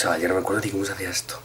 Chaval, ya no me acuerdo ni cómo se hacía esto.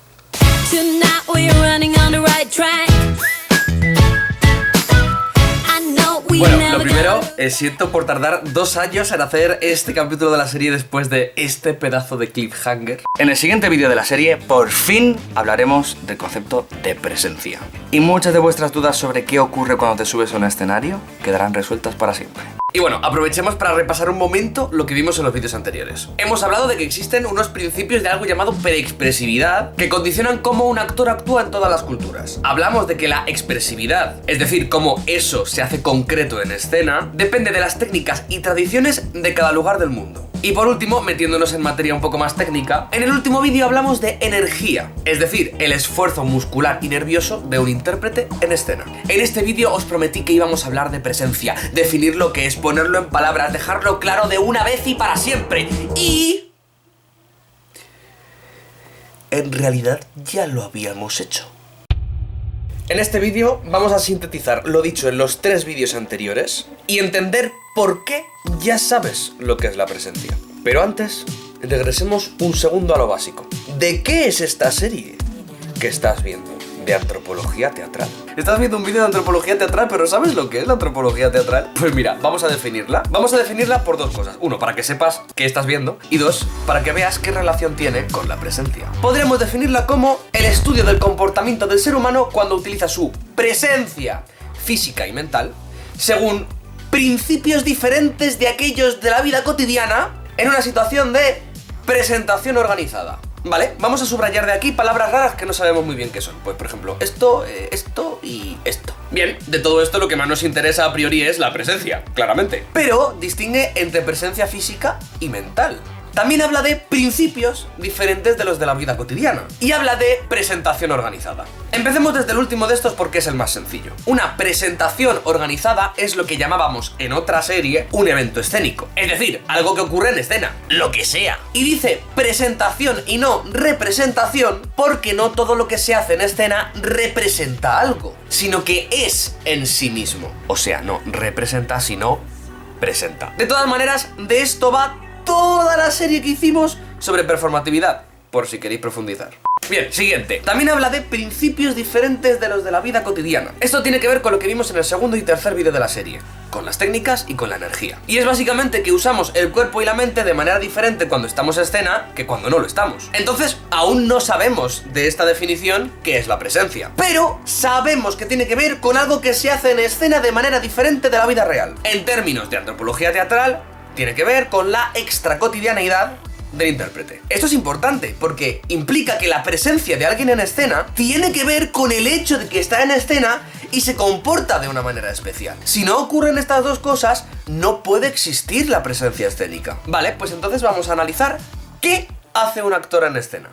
Bueno, lo primero, siento por tardar 2 años en hacer este capítulo de la serie después de este pedazo de cliffhanger. En el siguiente vídeo de la serie, por fin hablaremos del concepto de presencia. Y muchas de vuestras dudas sobre qué ocurre cuando te subes a un escenario quedarán resueltas para siempre. Y bueno, aprovechemos para repasar un momento lo que vimos en los vídeos anteriores. Hemos hablado de que existen unos principios de algo llamado preexpresividad que condicionan cómo un actor actúa en todas las culturas. Hablamos de que la expresividad, es decir, cómo eso se hace concreto en escena, depende de las técnicas y tradiciones de cada lugar del mundo. Y por último, metiéndonos en materia un poco más técnica, en el último vídeo hablamos de energía, es decir, el esfuerzo muscular y nervioso de un intérprete en escena. En este vídeo os prometí que íbamos a hablar de presencia, definir lo que es, ponerlo en palabras, dejarlo claro de una vez y para siempre. Y... en realidad ya lo habíamos hecho. En este vídeo vamos a sintetizar lo dicho en los 3 vídeos anteriores y entender por qué ya sabes lo que es la presencia. Pero antes, regresemos un segundo a lo básico. ¿De qué es esta serie que estás viendo? De antropología teatral. Estás viendo un vídeo de antropología teatral, pero ¿sabes lo que es la antropología teatral? Pues mira, vamos a definirla. Vamos a definirla por 2 cosas. 1, para que sepas qué estás viendo. Y 2, para que veas qué relación tiene con la presencia. Podríamos definirla como el estudio del comportamiento del ser humano cuando utiliza su presencia física y mental según principios diferentes de aquellos de la vida cotidiana en una situación de presentación organizada. Vale, vamos a subrayar de aquí palabras raras que no sabemos muy bien qué son. Pues por ejemplo, esto, esto y esto. Bien, de todo esto lo que más nos interesa a priori es la presencia, claramente. Pero distingue entre presencia física y mental. También habla de principios diferentes de los de la vida cotidiana. Y habla de presentación organizada. Empecemos desde el último de estos porque es el más sencillo. Una presentación organizada es lo que llamábamos en otra serie un evento escénico. Es decir, algo que ocurre en escena, lo que sea. Y dice presentación y no representación porque no todo lo que se hace en escena representa algo, sino que es en sí mismo. O sea, no representa, sino presenta. De todas maneras, de esto va toda la serie que hicimos sobre performatividad, por si queréis profundizar. Bien, siguiente. También habla de principios diferentes de los de la vida cotidiana. Esto tiene que ver con lo que vimos en el segundo y tercer vídeo de la serie, con las técnicas y con la energía. Y es básicamente que usamos el cuerpo y la mente de manera diferente cuando estamos en escena que cuando no lo estamos. Entonces, aún no sabemos de esta definición qué es la presencia, pero sabemos que tiene que ver con algo que se hace en escena de manera diferente de la vida real. En términos de antropología teatral, tiene que ver con la extracotidianeidad del intérprete. Esto es importante porque implica que la presencia de alguien en escena tiene que ver con el hecho de que está en escena y se comporta de una manera especial. Si no ocurren estas 2 cosas, no puede existir la presencia escénica. Vale, pues entonces vamos a analizar qué hace un actor en escena.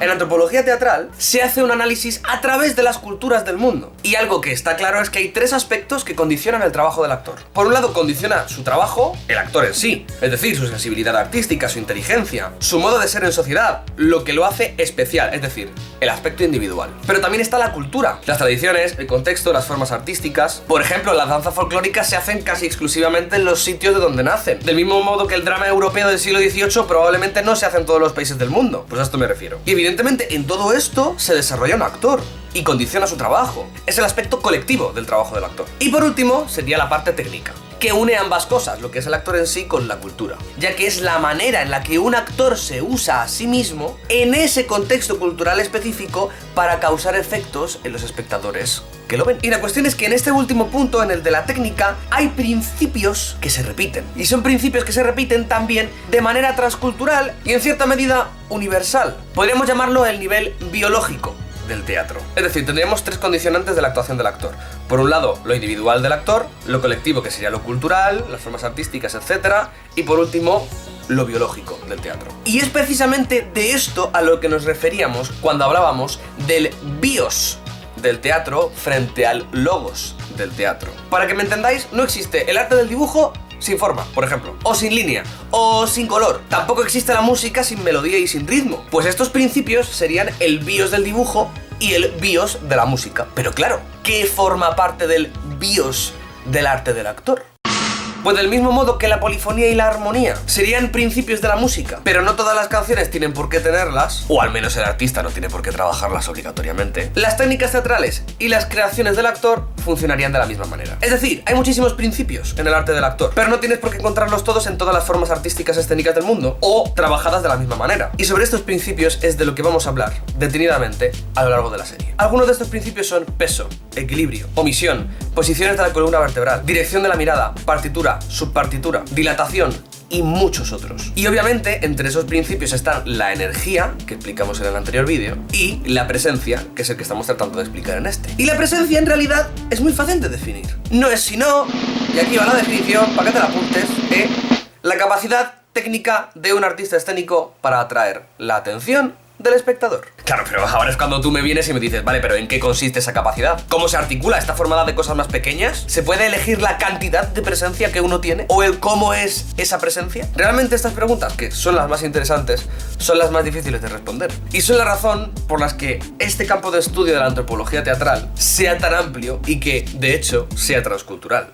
En antropología teatral se hace un análisis a través de las culturas del mundo. Y algo que está claro es que hay 3 aspectos que condicionan el trabajo del actor. Por un lado, condiciona su trabajo, el actor en sí, es decir, su sensibilidad artística, su inteligencia, su modo de ser en sociedad, lo que lo hace especial, es decir, el aspecto individual. Pero también está la cultura, las tradiciones, el contexto, las formas artísticas. Por ejemplo, las danzas folclóricas se hacen casi exclusivamente en los sitios de donde nacen. Del mismo modo que el drama europeo del siglo XVIII probablemente no se hace en todos los países del mundo. Pues a esto me refiero. Y evidentemente en todo esto se desarrolla un actor y condiciona su trabajo. Es el aspecto colectivo del trabajo del actor. Y por último sería la parte técnica, que une ambas cosas, lo que es el actor en sí con la cultura, ya que es la manera en la que un actor se usa a sí mismo en ese contexto cultural específico para causar efectos en los espectadores que lo ven. Y la cuestión es que en este último punto, en el de la técnica, hay principios que se repiten. Y son principios que se repiten también de manera transcultural y en cierta medida universal. Podríamos llamarlo el nivel biológico del teatro. Es decir, tendríamos 3 condicionantes de la actuación del actor. Por un lado, lo individual del actor, lo colectivo, que sería lo cultural, las formas artísticas, etc. Y por último, lo biológico del teatro. Y es precisamente de esto a lo que nos referíamos cuando hablábamos del bios del teatro frente al logos del teatro. Para que me entendáis, no existe el arte del dibujo sin forma, por ejemplo, o sin línea, o sin color. Tampoco existe la música sin melodía y sin ritmo. Pues estos principios serían el bios del dibujo y el bios de la música. Pero claro, ¿qué forma parte del bios del arte del actor? Pues del mismo modo que la polifonía y la armonía serían principios de la música, pero no todas las canciones tienen por qué tenerlas, o al menos el artista no tiene por qué trabajarlas obligatoriamente, las técnicas teatrales y las creaciones del actor funcionarían de la misma manera. Es decir, hay muchísimos principios en el arte del actor, pero no tienes por qué encontrarlos todos en todas las formas artísticas escénicas del mundo, o trabajadas de la misma manera. Y sobre estos principios es de lo que vamos a hablar detenidamente a lo largo de la serie. Algunos de estos principios son peso, equilibrio, omisión, posiciones de la columna vertebral, dirección de la mirada, partitura, subpartitura, dilatación y muchos otros. Y obviamente entre esos principios están la energía, que explicamos en el anterior vídeo, y la presencia, que es el que estamos tratando de explicar en este. Y la presencia en realidad es muy fácil de definir. No es sino, y aquí va la definición, para que te la apuntes, la capacidad técnica de un artista escénico para atraer la atención del espectador. Claro, pero ahora es cuando tú me vienes y me dices, vale, pero ¿en qué consiste esa capacidad? ¿Cómo se articula? ¿Está formada de cosas más pequeñas? ¿Se puede elegir la cantidad de presencia que uno tiene? ¿O el cómo es esa presencia? Realmente estas preguntas, que son las más interesantes, son las más difíciles de responder. Y son la razón por las que este campo de estudio de la antropología teatral sea tan amplio y que, de hecho, sea transcultural.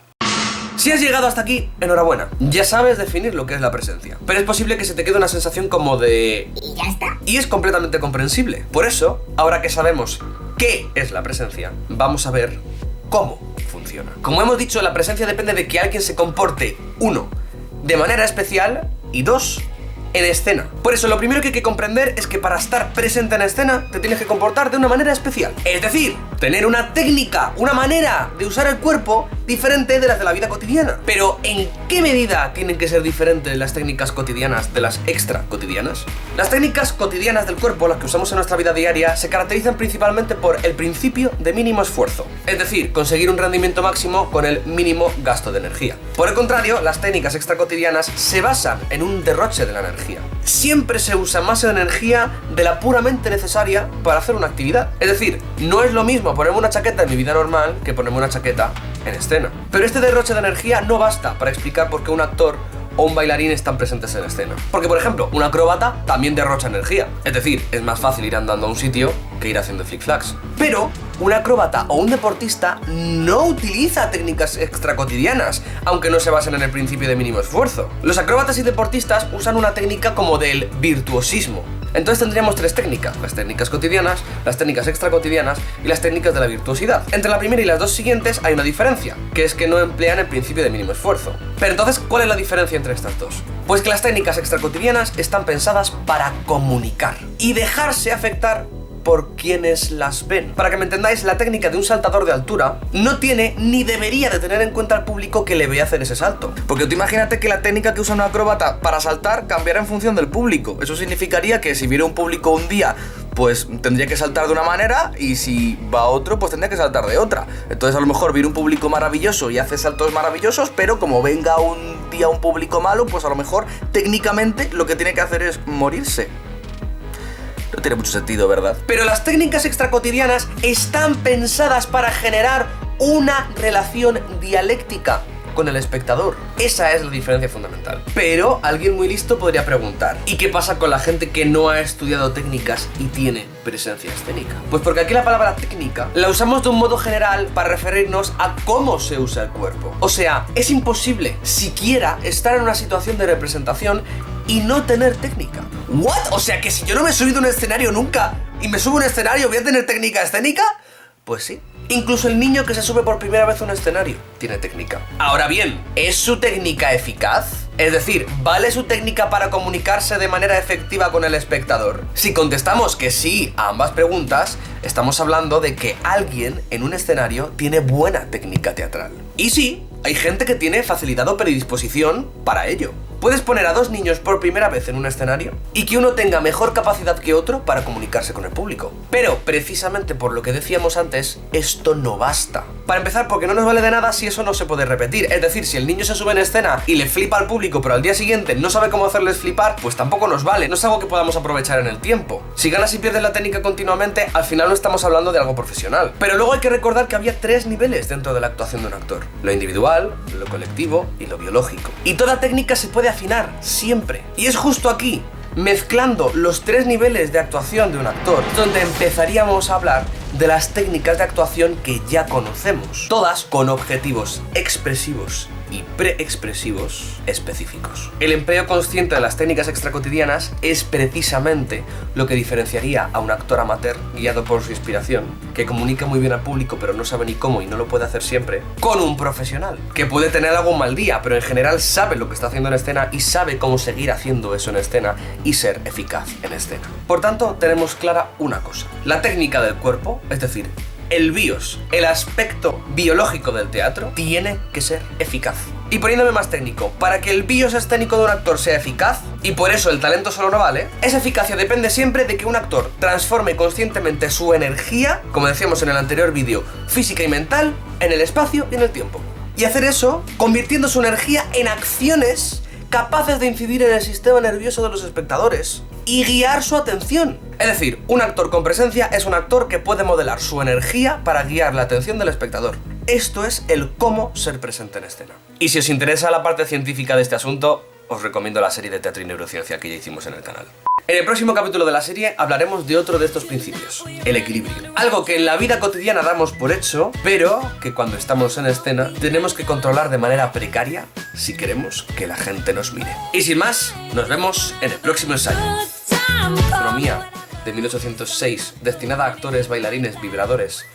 Si has llegado hasta aquí, enhorabuena. Ya sabes definir lo que es la presencia. Pero es posible que se te quede una sensación como de... ¿y ya está? Y es completamente comprensible. Por eso, ahora que sabemos qué es la presencia, vamos a ver cómo funciona. Como hemos dicho, la presencia depende de que alguien se comporte, 1, de manera especial, y 2, en escena. Por eso lo primero que hay que comprender es que para estar presente en escena te tienes que comportar de una manera especial. Es decir, tener una técnica, una manera de usar el cuerpo diferente de las de la vida cotidiana. Pero ¿en qué medida tienen que ser diferentes las técnicas cotidianas de las extra cotidianas? Las técnicas cotidianas del cuerpo, las que usamos en nuestra vida diaria, se caracterizan principalmente por el principio de mínimo esfuerzo. Es decir, conseguir un rendimiento máximo con el mínimo gasto de energía. Por el contrario, las técnicas extra cotidianas se basan en un derroche de la energía. Siempre se usa más energía de la puramente necesaria para hacer una actividad. Es decir, no es lo mismo ponerme una chaqueta en mi vida normal que ponerme una chaqueta en escena. Pero este derroche de energía no basta para explicar por qué un actor o un bailarín están presentes en escena. Porque, por ejemplo, un acróbata también derrocha energía. Es decir, es más fácil ir andando a un sitio que ir haciendo flick-flacks. Pero un acróbata o un deportista no utiliza técnicas extra cotidianas, aunque no se basen en el principio de mínimo esfuerzo. Los acróbatas y deportistas usan una técnica como del virtuosismo. Entonces tendríamos 3 técnicas: las técnicas cotidianas, las técnicas extra cotidianas y las técnicas de la virtuosidad. Entre la primera y las dos siguientes hay una diferencia, que es que no emplean el principio de mínimo esfuerzo. Pero entonces, ¿cuál es la diferencia entre estas dos? Pues que las técnicas extra cotidianas están pensadas para comunicar y dejarse afectar por quienes las ven. Para que me entendáis, la técnica de un saltador de altura no tiene ni debería de tener en cuenta al público que le ve hacer ese salto. Porque tú imagínate que la técnica que usa un acróbata para saltar cambiara en función del público. Eso significaría que si viera un público un día, pues tendría que saltar de una manera, y si va otro, pues tendría que saltar de otra. Entonces a lo mejor viene un público maravilloso y hace saltos maravillosos, pero como venga un día un público malo, pues a lo mejor técnicamente lo que tiene que hacer es morirse. No tiene mucho sentido, ¿verdad? Pero las técnicas extracotidianas están pensadas para generar una relación dialéctica con el espectador. Esa es la diferencia fundamental. Pero alguien muy listo podría preguntar: ¿y qué pasa con la gente que no ha estudiado técnicas y tiene presencia escénica? Pues porque aquí la palabra técnica la usamos de un modo general para referirnos a cómo se usa el cuerpo. O sea, es imposible siquiera estar en una situación de representación y no tener técnica. ¿What? O sea, que si yo no me he subido a un escenario nunca y me subo a un escenario, ¿voy a tener técnica escénica? Pues sí. Incluso el niño que se sube por primera vez a un escenario tiene técnica. Ahora bien, ¿es su técnica eficaz? Es decir, ¿vale su técnica para comunicarse de manera efectiva con el espectador? Si contestamos que sí a ambas preguntas, estamos hablando de que alguien en un escenario tiene buena técnica teatral. Y sí, hay gente que tiene facilidad o predisposición para ello. Puedes poner a 2 niños por primera vez en un escenario y que uno tenga mejor capacidad que otro para comunicarse con el público. Pero, precisamente por lo que decíamos antes, esto no basta. Para empezar, porque no nos vale de nada si eso no se puede repetir. Es decir, si el niño se sube en escena y le flipa al público, pero al día siguiente no sabe cómo hacerles flipar, pues tampoco nos vale. No es algo que podamos aprovechar en el tiempo. Si ganas y pierdes la técnica continuamente, al final no estamos hablando de algo profesional. Pero luego hay que recordar que había 3 niveles dentro de la actuación de un actor: lo individual, lo colectivo y lo biológico. Y toda técnica se puede afinar, siempre. Y es justo aquí, mezclando los 3 niveles de actuación de un actor, donde empezaríamos a hablar de las técnicas de actuación que ya conocemos, todas con objetivos expresivos y preexpresivos específicos. El empleo consciente de las técnicas extracotidianas es precisamente lo que diferenciaría a un actor amateur guiado por su inspiración, que comunica muy bien al público pero no sabe ni cómo y no lo puede hacer siempre, con un profesional, que puede tener algún mal día, pero en general sabe lo que está haciendo en escena y sabe cómo seguir haciendo eso en escena y ser eficaz en escena. Por tanto, tenemos clara una cosa: la técnica del cuerpo, es decir, el bios, el aspecto biológico del teatro, tiene que ser eficaz. Y poniéndome más técnico, para que el bios escénico de un actor sea eficaz, y por eso el talento solo no vale, esa eficacia depende siempre de que un actor transforme conscientemente su energía, como decíamos en el anterior vídeo, física y mental, en el espacio y en el tiempo. Y hacer eso convirtiendo su energía en acciones capaces de incidir en el sistema nervioso de los espectadores y guiar su atención. Es decir, un actor con presencia es un actor que puede modelar su energía para guiar la atención del espectador. Esto es el cómo ser presente en escena. Y si os interesa la parte científica de este asunto, os recomiendo la serie de teatro y neurociencia que ya hicimos en el canal. En el próximo capítulo de la serie hablaremos de otro de estos principios, el equilibrio. Algo que en la vida cotidiana damos por hecho, pero que cuando estamos en escena tenemos que controlar de manera precaria si queremos que la gente nos mire. Y sin más, nos vemos en el próximo ensayo. Astronomía de 1806, destinada a actores, bailarines, vibradores